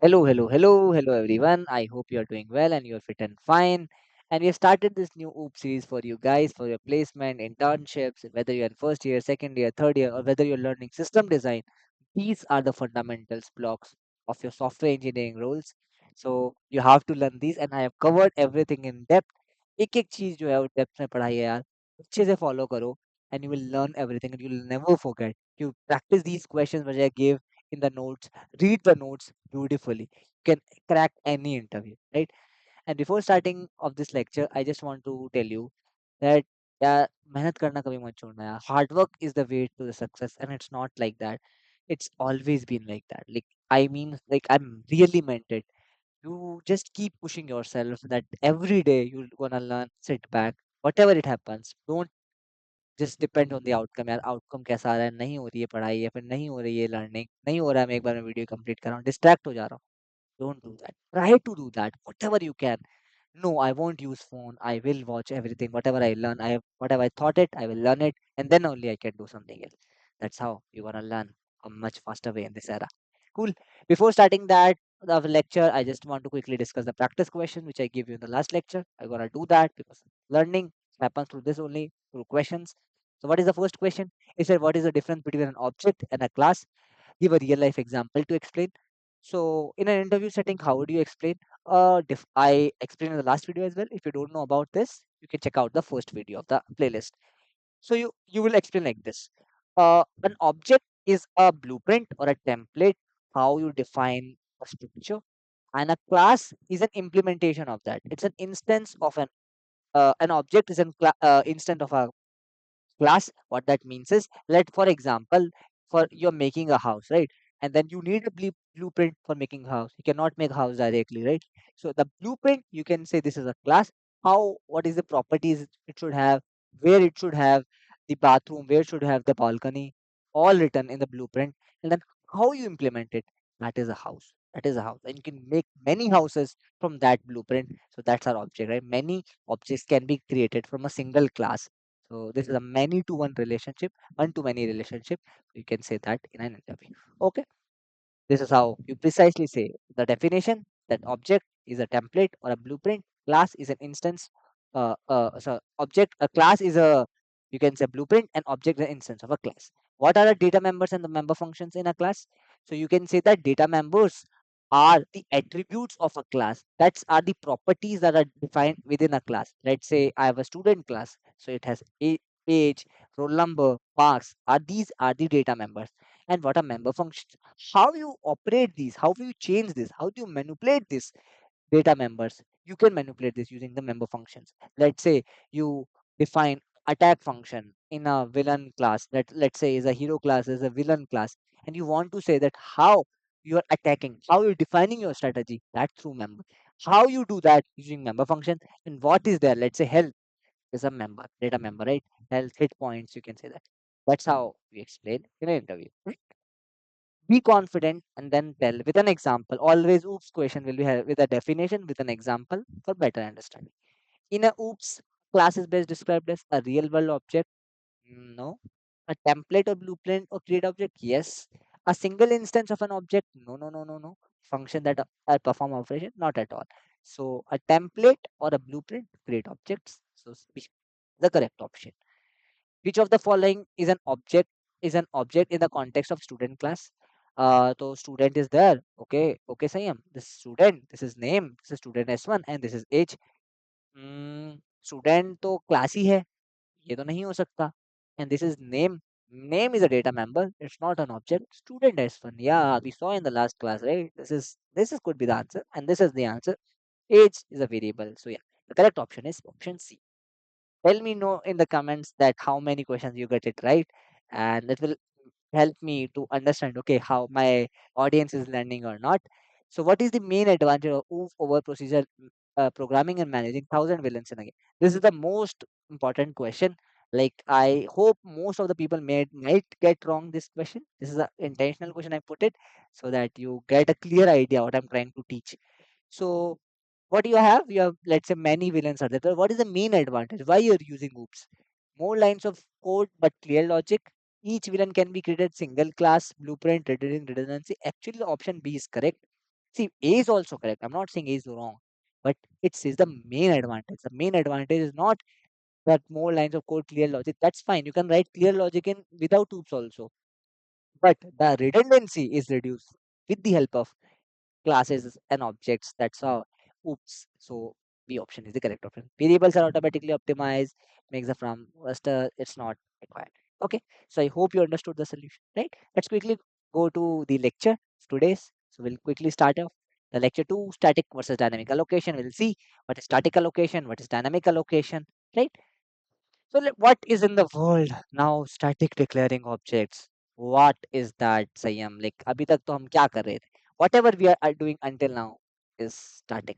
Hello, everyone. I hope you're doing well and you're fit and fine. And we have started this new OOP series for you guys for your placement, internships, whether you're in first year, second year, third year, or whether you're learning system design. These are the fundamentals blocks of your software engineering roles. So you have to learn these, and I have covered everything in depth. एक एक चीज जो है वो depth में पढ़ाई है यार, अच्छे से फॉलो करो, and you will learn everything and you will never forget. You practice these questions which I gave in the notes, read the notes beautifully, you can crack any interview, right? And before starting of this lecture, I just want to tell you that यार मेहनत करना कभी मत छोड़ना यार. Hard work is the way to the success, and it's not like that. It's always been like that. Like I mean, like I'm really meant it. You just keep pushing yourself. That every day you're gonna learn. Sit back, whatever it happens. Don't just depend on the outcome. यार outcome कैसा आ रहा है, नहीं हो रही है पढ़ाई या फिर नहीं हो रही है लर्निंग, नहीं हो रहा है मैं एक बार में वीडियो कंप्लीट कर रहा हूँ, डिस्ट्रैक्ट हो जा रहा हूँ. Don't do that. Try to do that. Whatever you can. No, I won't use phone. I will watch everything. Whatever I learn, whatever I thought it, I will learn it, and then only I can do something else. That's how you're gonna learn a much faster way in this era. Cool. Before starting that the lecture, I just want to quickly discuss the practice question which I gave you in the last lecture. I'm gonna do that because learning happens through this only through questions. So, what is the first question? It said, what is the difference between an object and a class? Give a real life example to explain. So, in an interview setting, how would you explain? I explained in the last video as well. If you don't know about this, you can check out the first video of the playlist. So, you will explain like this. An object is a blueprint or a template, how you define a structure, and a class is an implementation of that. It's an instance of an object is an instance of a class. What that means is, let for example, for you're making a house, right? And then you need a blueprint for making a house. You cannot make a house directly, right? So the blueprint, you can say this is a class. How, what is the properties it should have, where it should have the bathroom, where it should have the balcony, all written in the blueprint. And then how you implement it, that is a house. That is a house, and you can make many houses from that blueprint. So that's our object, right? Many objects can be created from a single class. So this is a many to one relationship, one to many relationship. You can say that in an interview. Okay. This is how you precisely say the definition that object is a template or a blueprint. Class is an instance. So object, a class is a, you can say blueprint, and object is an instance of a class. What are the data members and the member functions in a class? So you can say that data members are the attributes of a class. That's are the properties that are defined within a class. Let's say I have a student class, so it has age, roll number, marks. Are these are the data members? And what are member functions? How you operate these, how do you change this, how do you manipulate this data members? You can manipulate this using the member functions. Let's say you define attack function in a villain class that, let's say, is a hero class, is a villain class, and you want to say that how you are attacking, how you're defining your strategy, that through member. How you do that using member function. And what is there, let's say health is a member, data member, right? Health, hit points, you can say that. That's how we explain in an interview. Be confident and then tell with an example. Always oops question will be with a definition with an example for better understanding. In a oops, class is best described as a real world object. No. A template or blueprint or create object? Yes. A single instance of an object? No, no, no, no, no. Function that perform operation? Not at all. So a template or a blueprint create objects. So the correct option. Which of the following is an object in the context of student class? So student is there. Okay, okay, Sayam. This student, this is name, this is student S1 and this is age. Student तो class ही है, ये तो नहीं हो सकता. And this is name. Name is a data member. It's not an object. Student S1. Yeah, we saw in the last class, right? This is could be the answer, and this is the answer. Age is a variable. So yeah, the correct option is option C. Tell me know in the comments that how many questions you get it right, and it will help me to understand okay how my audience is learning or not. So what is the main advantage of OOF over procedure programming and managing thousand villains in a game? This is the most important question. Like I hope most of the people might get wrong this question. This is an intentional question I put it so that you get a clear idea what I'm trying to teach. So what you have? You have, let's say, many villains are there. So what is the main advantage? Why you're using oops? More lines of code but clear logic. Each villain can be created single class blueprint, reducing redundancy. Actually, the option B is correct. See, A is also correct. I'm not saying A is wrong, but it is the main advantage. The main advantage is not that more lines of code, clear logic. That's fine. You can write clear logic in without oops also. But the redundancy is reduced with the help of classes and objects. That's how. Oops. So B option is the correct option. Variables are automatically optimized, makes the from raster. It's not required. Okay. So I hope you understood the solution, right? Let's quickly go to the lecture today's. So we'll quickly start off the lecture two, static versus dynamic allocation. We'll see what is static allocation, what is dynamic allocation, right? So what is in the world now? Static declaring objects. What is that, Sayam? Like अभी तक तो हम क्या कर रहे थे? Whatever we are doing until now is static.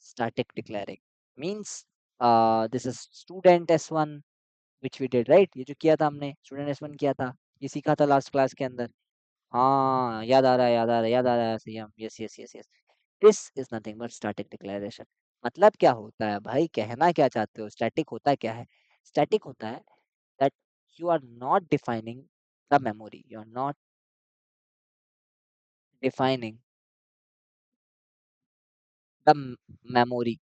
Static declaring means this is student S1 which we did, right? ये जो किया था हमने student S1 किया था, ये सीखा था last class के अंदर. हाँ, याद आ रहा है, याद आ रहा है, याद आ रहा है, Sayam. Yes, yes, yes, yes. This is nothing but static declaration. मतलब क्या होता है भाई? कहना क्या चाहते हो? Static होता क्या है? Static होता है that you are not defining the memory. You are not defining the memory.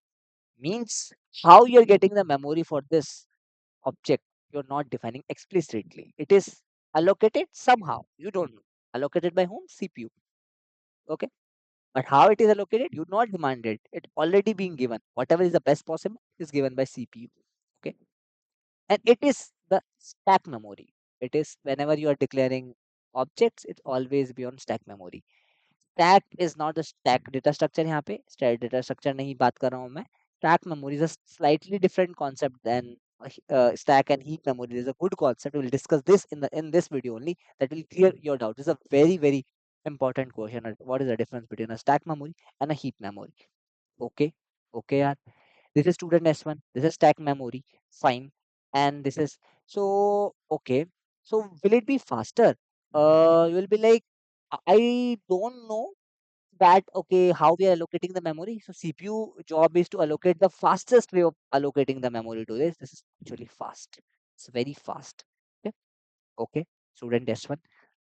Means how you are getting the memory for this object. You are not defining explicitly. It is allocated somehow. You don't know. Allocated by whom? CPU. Okay. But how it is allocated, you not demand it. It already being given. Whatever is the best possible is given by CPU. Okay. And it is the stack memory. It is whenever you are declaring objects, it's always beyond stack memory. Stack is not the stack data structure यहाँ पे stack data structure नहीं बात कर रहा हूँ मैं stack memory is a slightly different concept than stack and heap memory is a good concept. We'll discuss this in this video only. That will clear your doubt. It's a very important question. What is the difference between a stack memory and a heap memory? Okay, okay, yaar. This is student S1. This is stack memory. Fine. And this is so okay. So will it be faster? You will be like, I don't know that okay how we are allocating the memory. So CPU job is to allocate the fastest way of allocating the memory to this. This is actually fast. It's very fast. Okay. Okay. Student S1.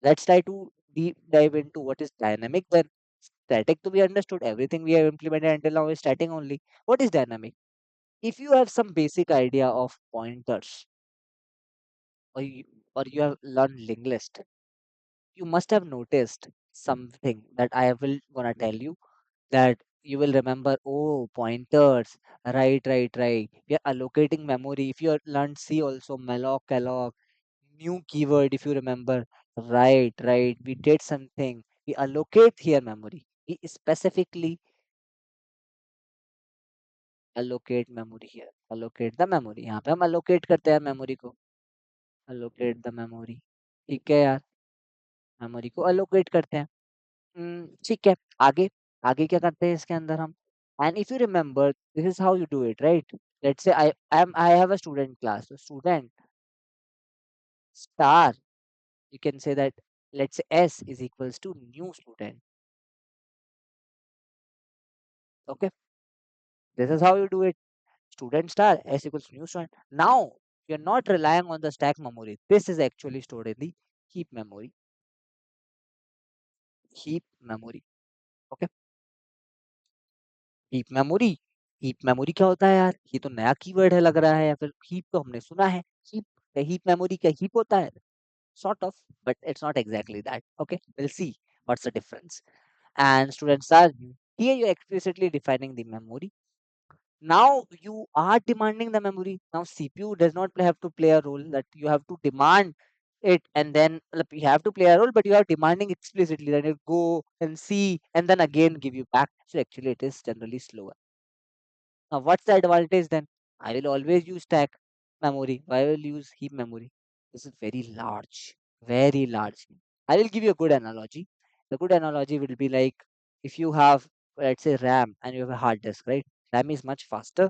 Let's try to deep dive into what is dynamic then. Static to be understood. Everything we have implemented until now is static only. What is dynamic? If you have some basic idea of pointers or you have learned linked list, you must have noticed something that I will gonna tell you that you will remember. Oh, pointers, right. We are allocating memory. If you have learned C also, malloc, alloc, new keyword. If you remember, right. We did something. We allocate here memory. We specifically allocate memory here. Allocate the memory. यहाँ पे हम allocate करते हैं memory को. Allocate the memory. ठीक है यार. Memory को allocate करते हैं. ठीक है. आगे आगे क्या करते हैं इसके अंदर हम? And if you remember, this is how you do it, right? Let's say I have a student class. So student star, you can say that let's say S is equals to new student. Okay, this is how you do it. Student star S equals to new student. Now you're not relying on the stack memory. This is actually stored in the heap memory. Heap memory. Okay. Heap memory. Heap memory क्या होता है यार? ये तो नया keyword है लग रहा है, या फिर हीप तो हमने सुना है. हीप हीप मेमोरी क्या हीप होता है? Sort of, but it's not exactly that. Okay, we'll see what's the difference. And students are here, you're explicitly defining the memory. Now you are demanding the memory. Now CPU does not have to play a role, that you have to demand it, and then like, you have to play a role, but you are demanding explicitly that you go and see and then again give you back. So actually it is generally slower. Now, what's the advantage then? I will always use stack memory. I will use heap memory. This is very large, very large. I will give you a good analogy. The good analogy will be like if you have, let's say, RAM and you have a hard disk, right? RAM is much faster,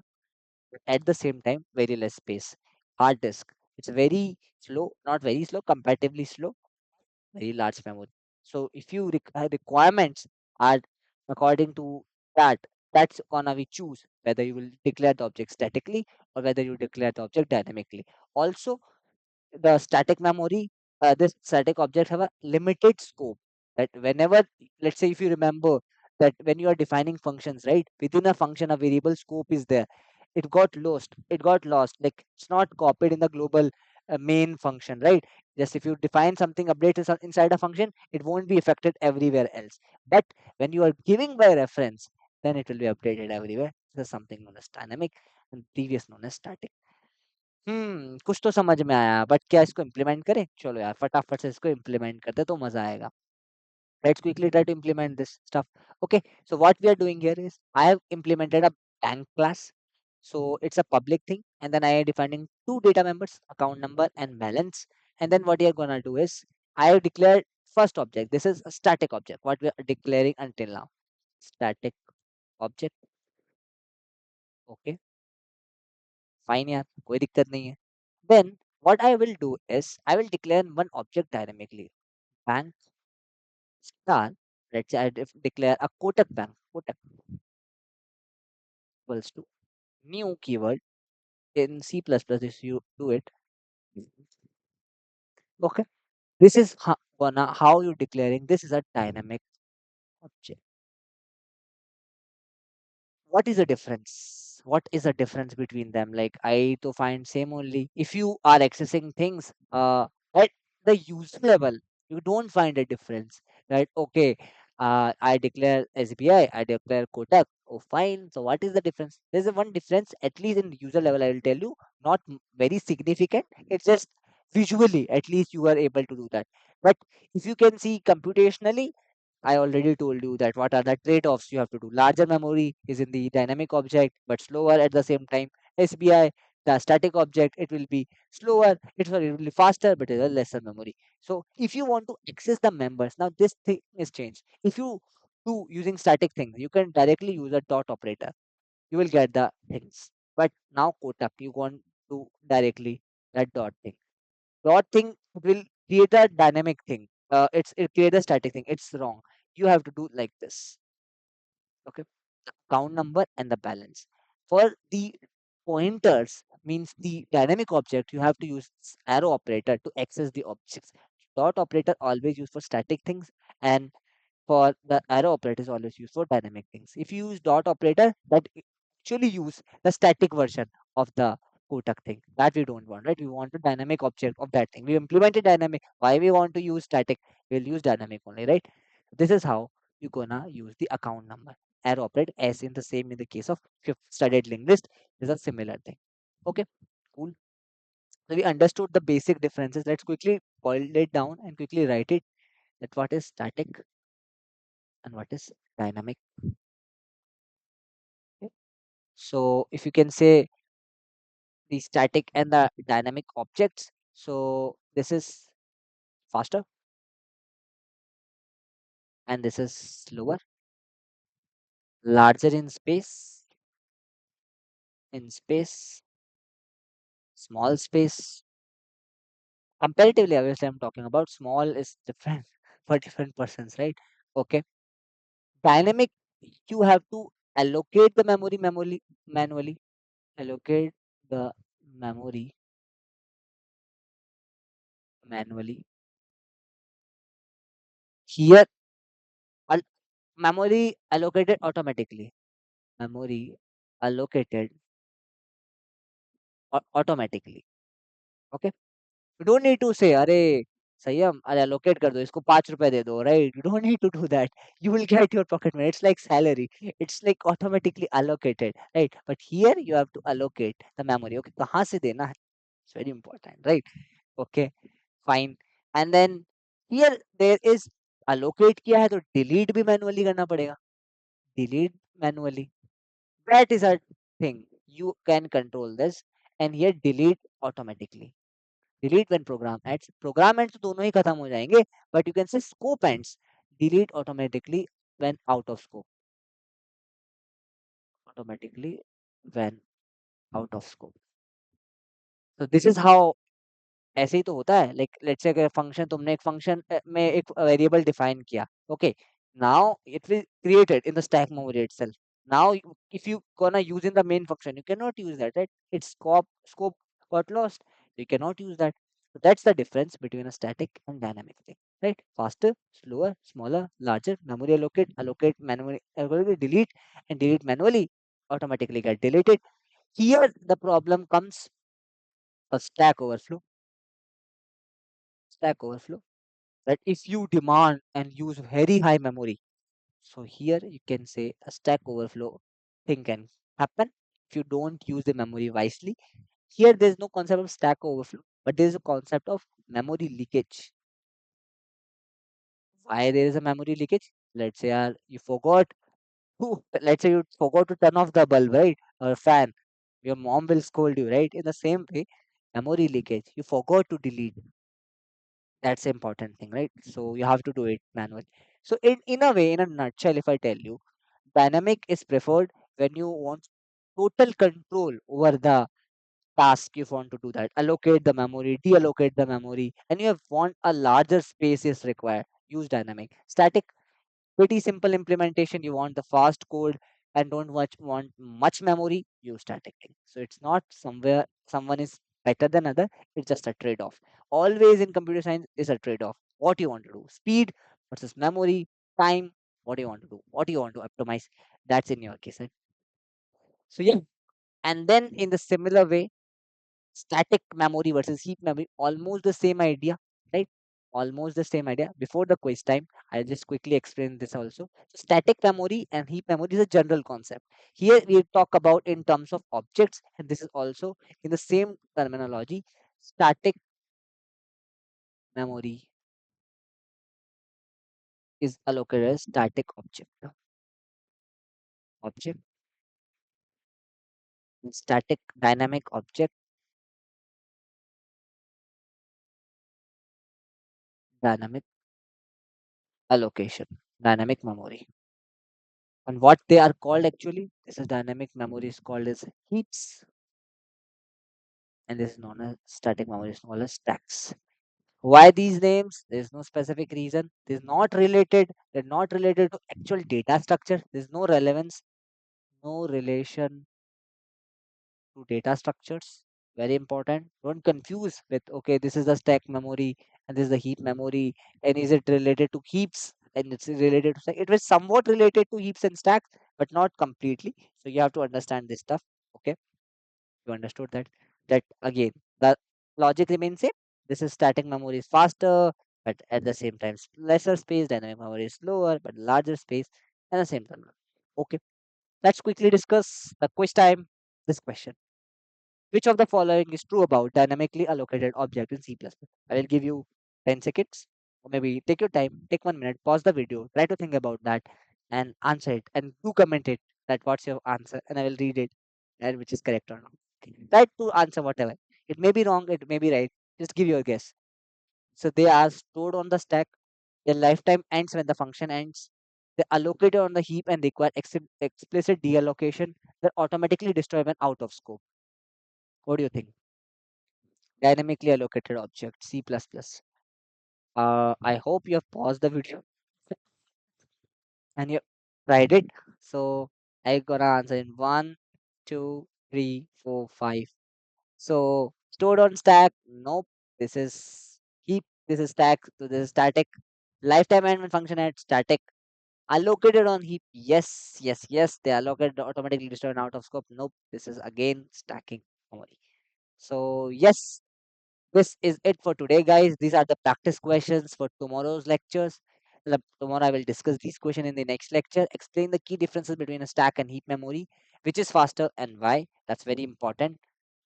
but at the same time, very less space. Hard disk, it's very slow, not very slow, comparatively slow, very large memory. So if you requirements are according to that, that's gonna be choose whether you will declare the object statically or whether you declare the object dynamically. Also, the static memory, this static object have a limited scope. that whenever, let's say if you remember that when you are defining functions, right, within a function a variable scope is there, it got lost, like it's not copied in the global main function, right? Just if you define something, update is inside a function, it won't be affected everywhere else. But when you are giving by reference, then it will be updated everywhere. This is something known as dynamic and previous known as static. कुछ तो समझ में आया, but क्या इसको implement करें? चलो यार फटाफट से इसको इम्प्लीमेंट करते तो मजा आएगा. Let's quickly try to implement this stuff. Okay, so what we are doing here is I have implemented a bank class. So it's a public thing, and then I am defining two data members, account number and balance. And then what you're gonna do is I have declared first object. This is a static object. What we are declaring until now. Static object. Okay, fine यार, कोई दिक्कत नहीं है. Then what I will do is I will declare one object dynamically. Bank star. Let's say declare a Kotak bank. Kotak equals to new keyword in C++, if you do it. Okay, this is how you declaring this is a dynamic object. What is the difference? What is the difference between them? Like I to find same only. If you are accessing things at the user level, you don't find a difference, right? Okay, I declare SBI, I declare Kotak. Oh, fine. So what is the difference? There's a one difference, at least in user level. I will tell you, not very significant. It's just visually, at least you are able to do that. But if you can see computationally, I already told you that what are the trade-offs you have to do. Larger memory is in the dynamic object, but slower at the same time. SBI, the static object, it will be slower. It will be faster, but it has lesser memory. So if you want to access the members, now this thing is changed. If you do using static things, you can directly use a dot operator. You will get the things. But now Kotak, you want to directly that dot thing. Dot thing will create a dynamic thing. It creates a static thing. It's wrong. You have to do like this. Okay, the account number and the balance. For the pointers means the dynamic object, you have to use arrow operator to access the objects. Dot operator always used for static things, and for the arrow operator is always used for dynamic things. If you use dot operator, that actually use the static version of the Kotak thing. That we don't want, right? We want a dynamic object of that thing. We implemented dynamic. Why we want to use static? We'll use dynamic only, right? This is how you're gonna use the account number. Arrow operate as in the same in the case of if you've studied linked list. Is a similar thing. Okay, cool. So we understood the basic differences. Let's quickly boil it down and quickly write it. That what is static and what is dynamic. Okay. So if you can say the static and the dynamic objects, so this is faster and this is slower, larger in space, small space. Comparatively, obviously, I'm talking about small is different for different persons, right? Okay. Dynamic, you have to allocate the memory manually. Allocate the memory manually. Here, memory allocated automatically. Memory allocated automatically. Okay. You don't need to say, अरे संयम अरे allocate कर दो इसको ₹5 दे दो, right? You don't need to do that. You will get your pocket money. It's like salary. It's like automatically allocated, right? But here you have to allocate the memory. Okay, कहाँ से देना है? It's very important, right? Okay, fine. And then here there is allocate किया है तो delete भी manually करना पड़ेगा. Delete manually. That is a thing. You can control this, and here delete automatically. Delete when program ends तो दोनों ही खत्म हो जाएंगे, but you can say scope ends. Delete automatically when out of scope. Automatically when out of scope. So this is how. ऐसे ही तो होता है, like let's say अगर फंक्शन तुमने एक फंक्शन में एक वेरिएबल डिफाइन किया. Okay, now it will created in the stack memory itself. Now if you gonna use in the main function, you cannot use that, right? Its scope got lost. You cannot use that. So that's the difference between a static and dynamic thing. right? Faster, slower, smaller, larger, memory allocate, manually, allocate, delete, and delete manually, automatically get deleted. Here, the problem comes a stack overflow, that if you demand and use very high memory, so here you can say a stack overflow thing can happen if you don't use the memory wisely. Here, there is no concept of stack overflow, but there is a concept of memory leakage. Why there is a memory leakage? Let's say you forgot let's say you forgot to turn off the bulb, right? Or fan. Your mom will scold you, right? In the same way, memory leakage. You forgot to delete. That's the important thing, right? So you have to do it manually. So in a way, in a nutshell, if I tell you, dynamic is preferred when you want total control over the task you want to do that. Allocate the memory, deallocate the memory, and you have want a larger space is required. Use dynamic. Static, pretty simple implementation. You want the fast code and don't want much memory, use static thing. So it's not somewhere someone is better than other, it's just a trade-off. Always in computer science is a trade-off. What you want to do, speed versus memory, time, what do you want to do, what do you want to optimize, that's in your case, right? So yeah, and then in the similar way, static memory versus heap memory, almost the same idea, right? Almost the same idea. Before the quiz time, I'll just quickly explain this also. So static memory and heap memory is a general concept. Here we talk about in terms of objects, and this is also in the same terminology. Static memory is allocated as static object, and static dynamic object, dynamic allocation, dynamic memory. And what they are called actually, this is dynamic memory is called as heaps, and this is known as static memory is known as stacks. Why these names? There's no specific reason. They're not related. They're not related to actual data structure. There's no relevance, no relation to data structures. Very important. Don't confuse with okay, this is the stack memory and this is the heap memory, and is it related to heaps? And it's related to stack. It was somewhat related to heaps and stacks, but not completely. So you have to understand this stuff. Okay, you understood that? That again, the logic remains same. This is static memory is faster, but at the same time lesser space. Dynamic memory is slower, but larger space at the same time. Okay, let's quickly discuss the quiz time. This question: which of the following is true about dynamically allocated object in C++? I will give you 10 seconds, or maybe take your time, take 1 minute, pause the video, try to think about that, and answer it, and do comment it that what's your answer, and I will read it, and which is correct or not. Okay. Try to answer whatever. It may be wrong, it may be right. Just give your guess. So they are stored on the stack. Their lifetime ends when the function ends. They're allocated on the heap and require explicit deallocation. They're automatically destroyed when out of scope. What do you think? Dynamically allocated object, C++. I hope you have paused the video and you tried it. So I gonna answer in 1, 2, 3, 4, 5. So stored on stack, nope. This is heap. This is stack. So this is static. Lifetime management function at static. Allocated on heap. Yes, yes, yes. They allocated automatically destroyed out of scope. Nope. This is again stacking memory. So yes, this is it for today, guys. These are the practice questions for tomorrow's lectures. Tomorrow, I will discuss these questions in the next lecture. Explain the key differences between a stack and heap memory, which is faster and why. That's very important.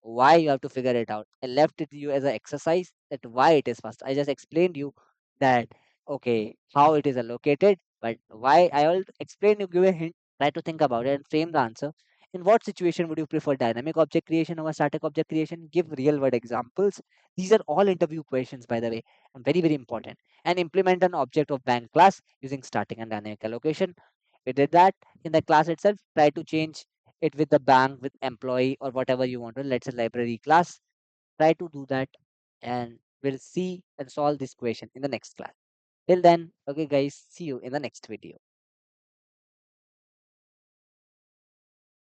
Why you have to figure it out. I left it to you as an exercise that why it is faster. I just explained you that okay how it is allocated, but why I will explain you, give a hint. Try to think about it and frame the answer. In what situation would you prefer dynamic object creation over static object creation? Give real world examples. These are all interview questions, by the way, and very, very important. And implement an object of bank class using static and dynamic allocation. We did that in the class itself. Try to change it with the bank, with employee, or whatever you want to. Let's say library class. Try to do that, and we'll see and solve this question in the next class. Till then, okay, guys, see you in the next video.